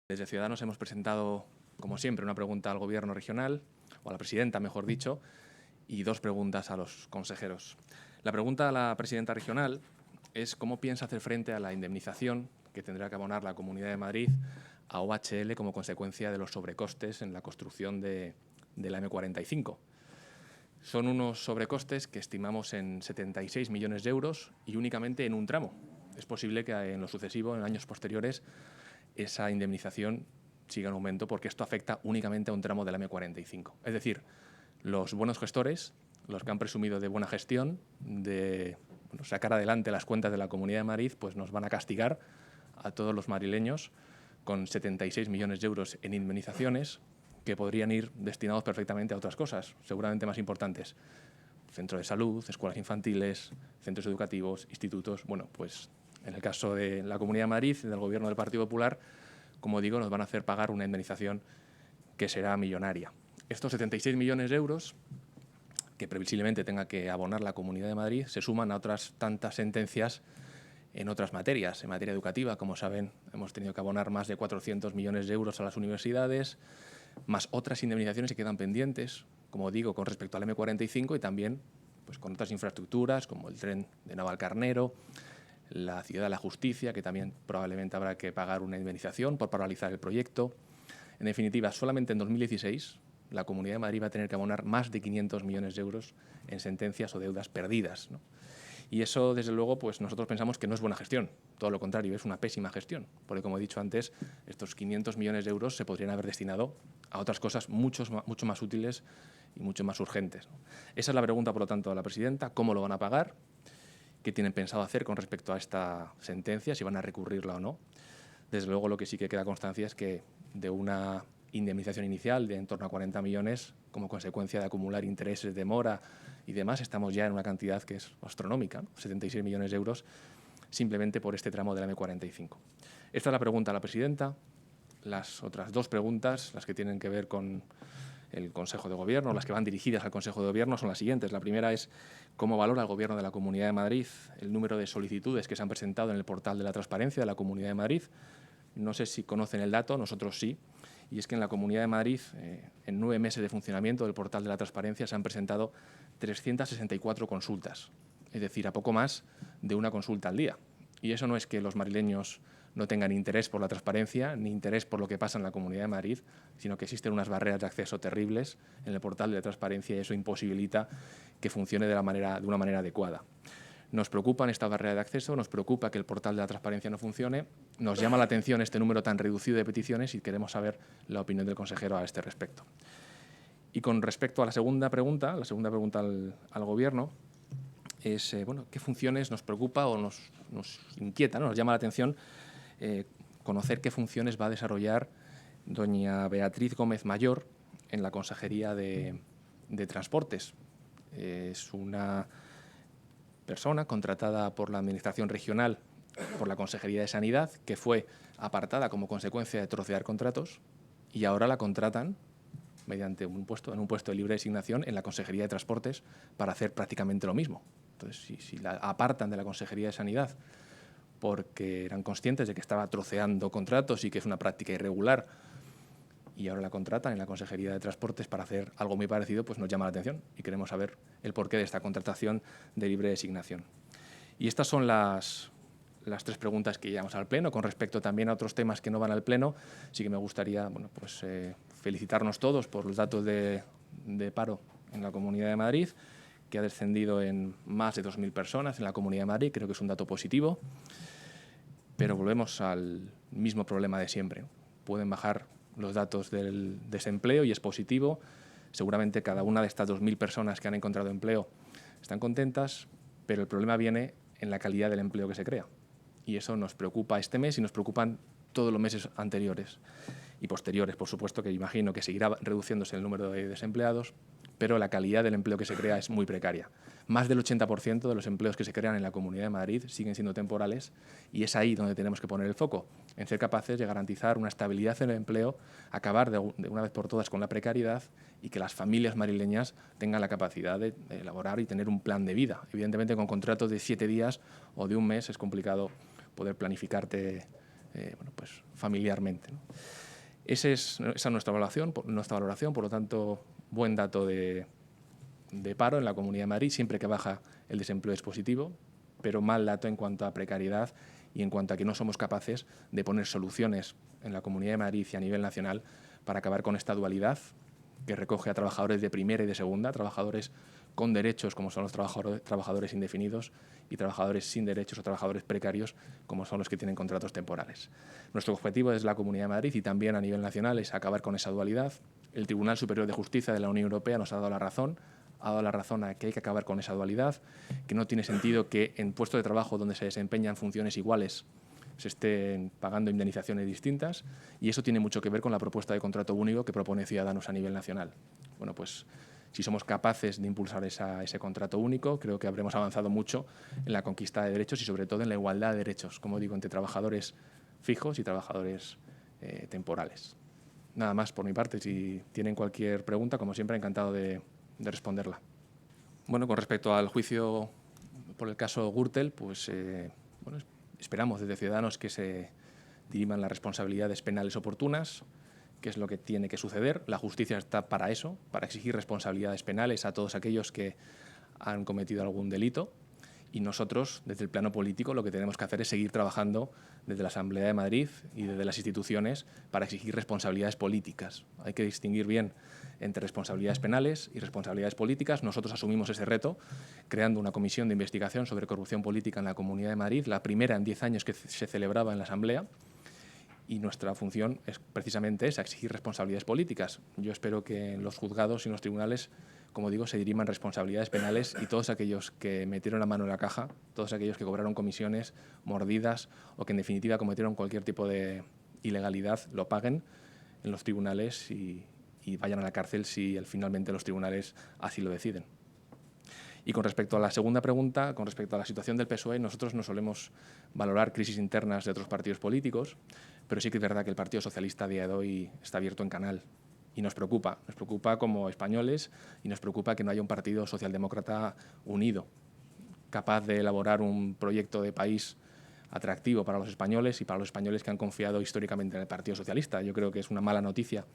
Desde Ciudadanos hemos presentado, como siempre, una pregunta al Gobierno regional, o a la presidenta, mejor dicho, y dos preguntas a los consejeros. La pregunta a la presidenta regional es cómo piensa hacer frente a la indemnización que tendrá que abonar la Comunidad de Madrid a OHL como consecuencia de los sobrecostes en la construcción de la M45. Son unos sobrecostes que estimamos en 76 millones de euros y únicamente en un tramo. Es posible que en lo sucesivo, en años posteriores, esa indemnización siga en aumento porque esto afecta únicamente a un tramo de la M45. Es decir, los buenos gestores, los que han presumido de buena gestión, de sacar adelante las cuentas de la Comunidad de Madrid, pues nos van a castigar a todos los madrileños con 76 millones de euros en indemnizaciones que podrían ir destinados perfectamente a otras cosas, seguramente más importantes. Centro de salud, escuelas infantiles, centros educativos, institutos. Bueno, pues en el caso de la Comunidad de Madrid y del Gobierno del Partido Popular, como digo, nos van a hacer pagar una indemnización que será millonaria. Estos 76 millones de euros que previsiblemente tenga que abonar la Comunidad de Madrid se suman a otras tantas sentencias en otras materias. En materia educativa, como saben, hemos tenido que abonar más de 400 millones de euros a las universidades, más otras indemnizaciones que quedan pendientes, como digo, con respecto al M45 y también pues, con otras infraestructuras como el tren de Navalcarnero, la Ciudad de la Justicia, que también probablemente habrá que pagar una indemnización por paralizar el proyecto. En definitiva, solamente en 2016 la Comunidad de Madrid va a tener que abonar más de 500 millones de euros en sentencias o deudas perdidas, ¿no? Y eso, desde luego, pues nosotros pensamos que no es buena gestión. Todo lo contrario, es una pésima gestión. Porque, como he dicho antes, estos 500 millones de euros se podrían haber destinado a otras cosas mucho más útiles y mucho más urgentes, ¿no? Esa es la pregunta, por lo tanto, a la presidenta. ¿Cómo lo van a pagar? ¿Qué tienen pensado hacer con respecto a esta sentencia? Si van a recurrirla o no. Desde luego, lo que sí que queda constancia es que de una indemnización inicial de en torno a 40 millones, como consecuencia de acumular intereses de mora y demás, estamos ya en una cantidad que es astronómica, ¿no? 76 millones de euros simplemente por este tramo de la M45. Esta es la pregunta a la presidenta. Las otras dos preguntas, las que tienen que ver con el Consejo de Gobierno, las que van dirigidas al Consejo de Gobierno, son las siguientes. La primera es cómo valora el Gobierno de la Comunidad de Madrid el número de solicitudes que se han presentado en el portal de la transparencia de la Comunidad de Madrid. No sé si conocen el dato, nosotros sí, y es que en la Comunidad de Madrid, en 9 meses de funcionamiento del portal de la transparencia, se han presentado 364 consultas, es decir, a poco más de una consulta al día. Y eso no es que los madrileños no tengan interés por la transparencia ni interés por lo que pasa en la Comunidad de Madrid, sino que existen unas barreras de acceso terribles en el portal de la transparencia y eso imposibilita que funcione de una manera adecuada. Nos preocupan esta barrera de acceso, nos preocupa que el portal de la transparencia no funcione, nos llama la atención este número tan reducido de peticiones y queremos saber la opinión del consejero a este respecto. Y con respecto a la segunda pregunta al Gobierno, es bueno, qué funciones nos preocupa o nos inquieta, ¿no? Nos llama la atención conocer qué funciones va a desarrollar doña Beatriz Gómez Mayor en la Consejería de Transportes. Es una persona contratada por la Administración Regional, por la Consejería de Sanidad, que fue apartada como consecuencia de trocear contratos y ahora la contratan mediante un puesto de libre designación en la Consejería de Transportes para hacer prácticamente lo mismo. Entonces, si la apartan de la Consejería de Sanidad porque eran conscientes de que estaba troceando contratos y que es una práctica irregular y ahora la contratan en la Consejería de Transportes para hacer algo muy parecido, pues nos llama la atención y queremos saber el porqué de esta contratación de libre designación. Y estas son las tres preguntas que llevamos al Pleno. Con respecto también a otros temas que no van al Pleno, sí que me gustaría felicitarnos todos por los datos de paro en la Comunidad de Madrid, que ha descendido en más de 2.000 personas en la Comunidad de Madrid. Creo que es un dato positivo, pero volvemos al mismo problema de siempre. Pueden bajar los datos del desempleo y es positivo. Seguramente cada una de estas 2.000 personas que han encontrado empleo están contentas, pero el problema viene en la calidad del empleo que se crea. Y eso nos preocupa este mes y nos preocupan todos los meses anteriores y posteriores, por supuesto, que imagino que seguirá reduciéndose el número de desempleados, pero la calidad del empleo que se crea es muy precaria. Más del 80% de los empleos que se crean en la Comunidad de Madrid siguen siendo temporales y es ahí donde tenemos que poner el foco, en ser capaces de garantizar una estabilidad en el empleo, acabar de una vez por todas con la precariedad y que las familias madrileñas tengan la capacidad de elaborar y tener un plan de vida. Evidentemente, con contratos de 7 días o de un mes es complicado poder planificarte pues familiarmente, ¿no? Esa es nuestra valoración, por lo tanto, buen dato de paro en la Comunidad de Madrid. Siempre que baja el desempleo es positivo, pero mal dato en cuanto a precariedad y en cuanto a que no somos capaces de poner soluciones en la Comunidad de Madrid y a nivel nacional para acabar con esta dualidad que recoge a trabajadores de primera y de segunda, trabajadores con derechos, como son los trabajadores indefinidos, y trabajadores sin derechos o trabajadores precarios, como son los que tienen contratos temporales. Nuestro objetivo desde la Comunidad de Madrid y también a nivel nacional es acabar con esa dualidad. El Tribunal Superior de Justicia de la Unión Europea nos ha dado la razón a que hay que acabar con esa dualidad, que no tiene sentido que en puestos de trabajo donde se desempeñan funciones iguales se estén pagando indemnizaciones distintas, y eso tiene mucho que ver con la propuesta de contrato único que propone Ciudadanos a nivel nacional. Bueno, pues si somos capaces de impulsar ese contrato único, creo que habremos avanzado mucho en la conquista de derechos y sobre todo en la igualdad de derechos, como digo, entre trabajadores fijos y trabajadores temporales. Nada más por mi parte. Si tienen cualquier pregunta, como siempre, encantado de responderla. Bueno, con respecto al juicio por el caso Gürtel, pues bueno, esperamos desde Ciudadanos que se diriman las responsabilidades penales oportunas, que es lo que tiene que suceder. La justicia está para eso, para exigir responsabilidades penales a todos aquellos que han cometido algún delito. Y nosotros, desde el plano político, lo que tenemos que hacer es seguir trabajando desde la Asamblea de Madrid y desde las instituciones para exigir responsabilidades políticas. Hay que distinguir bien entre responsabilidades penales y responsabilidades políticas. Nosotros asumimos ese reto creando una comisión de investigación sobre corrupción política en la Comunidad de Madrid, la primera en 10 años que se celebraba en la Asamblea, y nuestra función es precisamente esa, exigir responsabilidades políticas. Yo espero que en los juzgados y en los tribunales, como digo, se diriman responsabilidades penales y todos aquellos que metieron la mano en la caja, todos aquellos que cobraron comisiones, mordidas o que en definitiva cometieron cualquier tipo de ilegalidad, lo paguen en los tribunales y vayan a la cárcel si finalmente los tribunales así lo deciden. Y con respecto a la segunda pregunta, con respecto a la situación del PSOE, nosotros no solemos valorar crisis internas de otros partidos políticos, pero sí que es verdad que el Partido Socialista a día de hoy está abierto en canal y nos preocupa como españoles y nos preocupa que no haya un partido socialdemócrata unido, capaz de elaborar un proyecto de país atractivo para los españoles y para los españoles que han confiado históricamente en el Partido Socialista. Yo creo que es una mala noticia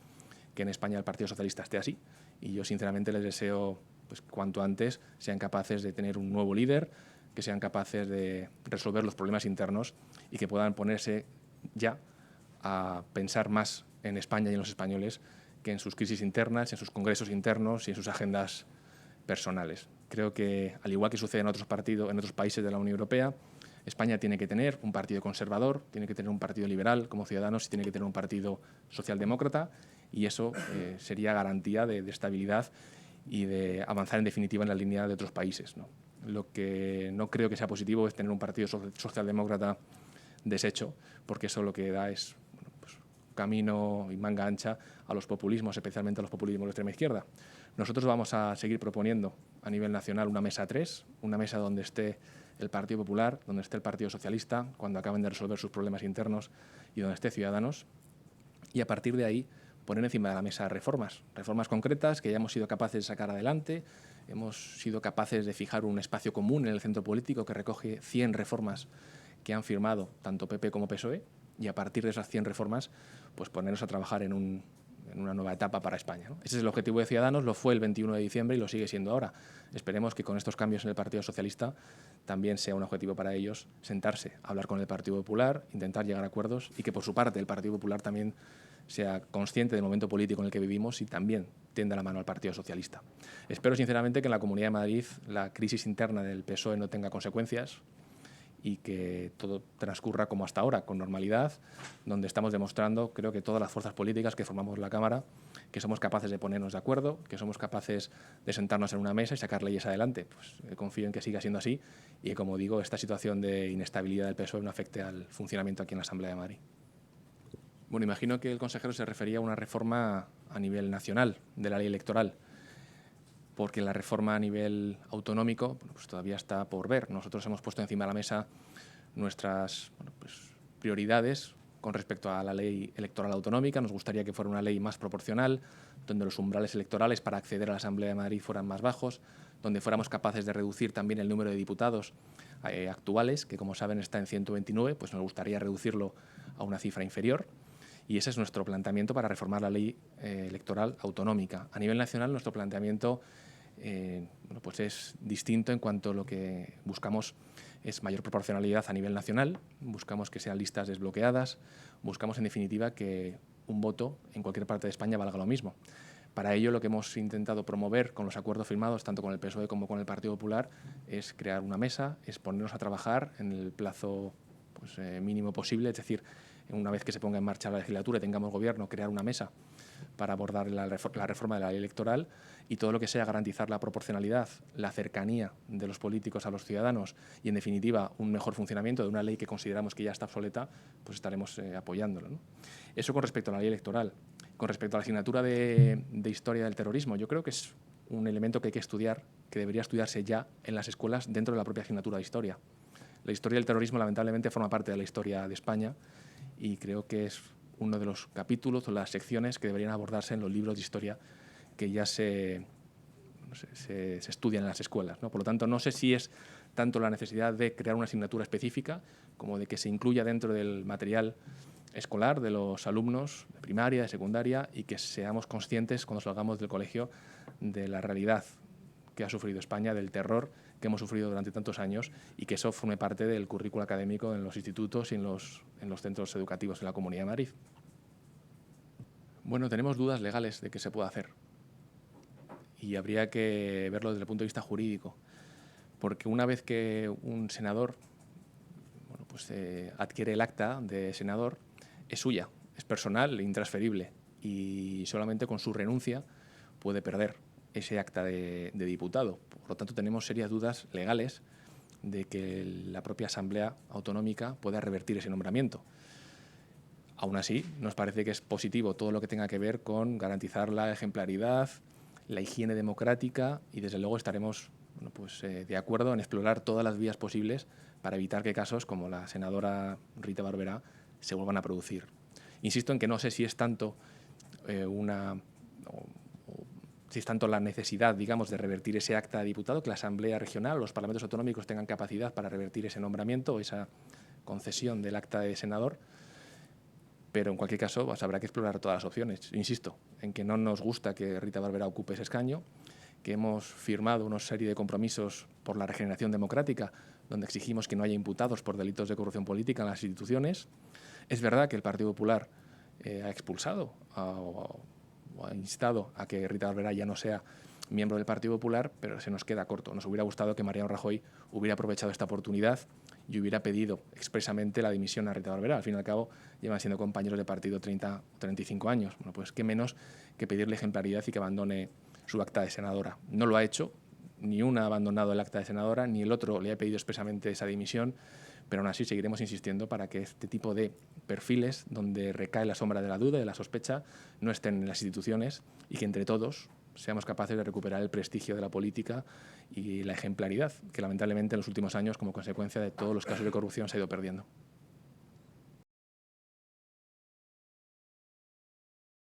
que en España el Partido Socialista esté así y yo sinceramente les deseo pues cuanto antes sean capaces de tener un nuevo líder, que sean capaces de resolver los problemas internos y que puedan ponerse ya a pensar más en España y en los españoles que en sus crisis internas, en sus congresos internos y en sus agendas personales. Creo que, al igual que sucede en otros países de la Unión Europea, España tiene que tener un partido conservador, tiene que tener un partido liberal como Ciudadanos y tiene que tener un partido socialdemócrata, y eso sería garantía de estabilidad y de avanzar en definitiva en la línea de otros países, ¿no? Lo que no creo que sea positivo es tener un partido socialdemócrata deshecho, porque eso lo que da es pues, camino y manga ancha a los populismos, especialmente a los populismos de extrema izquierda. Nosotros vamos a seguir proponiendo a nivel nacional una mesa 3, una mesa donde esté el Partido Popular, donde esté el Partido Socialista, cuando acaben de resolver sus problemas internos, y donde esté Ciudadanos, y a partir de ahí poner encima de la mesa reformas concretas que ya hemos sido capaces de sacar adelante. Hemos sido capaces de fijar un espacio común en el centro político que recoge 100 reformas que han firmado tanto PP como PSOE, y a partir de esas 100 reformas pues ponernos a trabajar en una nueva etapa para España, ¿no? Ese es el objetivo de Ciudadanos, lo fue el 21 de diciembre y lo sigue siendo ahora. Esperemos que con estos cambios en el Partido Socialista también sea un objetivo para ellos sentarse, hablar con el Partido Popular, intentar llegar a acuerdos, y que por su parte el Partido Popular también sea consciente del momento político en el que vivimos y también tienda la mano al Partido Socialista. Espero sinceramente que en la Comunidad de Madrid la crisis interna del PSOE no tenga consecuencias y que todo transcurra como hasta ahora, con normalidad, donde estamos demostrando, creo que todas las fuerzas políticas que formamos la Cámara, que somos capaces de ponernos de acuerdo, que somos capaces de sentarnos en una mesa y sacar leyes adelante. Pues confío en que siga siendo así y que, como digo, esta situación de inestabilidad del PSOE no afecte al funcionamiento aquí en la Asamblea de Madrid. Bueno, imagino que el consejero se refería a una reforma a nivel nacional de la ley electoral, porque la reforma a nivel autonómico pues todavía está por ver. Nosotros hemos puesto encima de la mesa nuestras prioridades con respecto a la ley electoral autonómica. Nos gustaría que fuera una ley más proporcional, donde los umbrales electorales para acceder a la Asamblea de Madrid fueran más bajos, donde fuéramos capaces de reducir también el número de diputados actuales, que como saben está en 129, pues nos gustaría reducirlo a una cifra inferior. Y ese es nuestro planteamiento para reformar la ley electoral autonómica. A nivel nacional, nuestro planteamiento pues es distinto en cuanto a lo que buscamos es mayor proporcionalidad a nivel nacional, buscamos que sean listas desbloqueadas, buscamos en definitiva que un voto en cualquier parte de España valga lo mismo. Para ello, lo que hemos intentado promover con los acuerdos firmados, tanto con el PSOE como con el Partido Popular, es crear una mesa, es ponernos a trabajar en el plazo pues, mínimo posible, es decir, una vez que se ponga en marcha la legislatura y tengamos gobierno, crear una mesa para abordar la reforma de la ley electoral y todo lo que sea garantizar la proporcionalidad, la cercanía de los políticos a los ciudadanos y, en definitiva, un mejor funcionamiento de una ley que consideramos que ya está obsoleta, pues estaremos apoyándolo, ¿no? Eso con respecto a la ley electoral. Con respecto a la asignatura de Historia del Terrorismo, yo creo que es un elemento que hay que estudiar, que debería estudiarse ya en las escuelas dentro de la propia asignatura de Historia. La historia del terrorismo, lamentablemente, forma parte de la historia de España y creo que es uno de los capítulos o las secciones que deberían abordarse en los libros de historia que ya se estudian en las escuelas, ¿no? Por lo tanto, no sé si es tanto la necesidad de crear una asignatura específica como de que se incluya dentro del material escolar de los alumnos de primaria, de secundaria y que seamos conscientes cuando salgamos del colegio de la realidad que ha sufrido España, del terror que hemos sufrido durante tantos años y que eso forme parte del currículo académico en los institutos y en los centros educativos en la Comunidad de Madrid. Bueno, tenemos dudas legales de que se pueda hacer y habría que verlo desde el punto de vista jurídico, porque una vez que un senador adquiere el acta de senador, es suya, es personal e intransferible y solamente con su renuncia puede perder ese acta de diputado. Por lo tanto, tenemos serias dudas legales de que la propia Asamblea Autonómica pueda revertir ese nombramiento. Aún así, nos parece que es positivo todo lo que tenga que ver con garantizar la ejemplaridad, la higiene democrática y, desde luego, estaremos de acuerdo en explorar todas las vías posibles para evitar que casos como la senadora Rita Barberá se vuelvan a producir. Insisto en que no sé si es tanto si es tanto la necesidad, digamos, de revertir ese acta de diputado, que la Asamblea Regional, los parlamentos autonómicos tengan capacidad para revertir ese nombramiento o esa concesión del acta de senador, pero en cualquier caso pues, habrá que explorar todas las opciones. Insisto en que no nos gusta que Rita Barberá ocupe ese escaño, que hemos firmado una serie de compromisos por la regeneración democrática, donde exigimos que no haya imputados por delitos de corrupción política en las instituciones. Es verdad que el Partido Popular ha expulsado o ha instado a que Rita Barberá ya no sea miembro del Partido Popular, pero se nos queda corto. Nos hubiera gustado que Mariano Rajoy hubiera aprovechado esta oportunidad y hubiera pedido expresamente la dimisión a Rita Barberá. Al fin y al cabo, llevan siendo compañeros de partido 30 o 35 años. Bueno, pues qué menos que pedirle ejemplaridad y que abandone su acta de senadora. No lo ha hecho, ni una ha abandonado el acta de senadora, ni el otro le ha pedido expresamente esa dimisión, pero aún así seguiremos insistiendo para que este tipo de perfiles, donde recae la sombra de la duda y de la sospecha, no estén en las instituciones y que entre todos seamos capaces de recuperar el prestigio de la política y la ejemplaridad que lamentablemente en los últimos años, como consecuencia de todos los casos de corrupción, se ha ido perdiendo.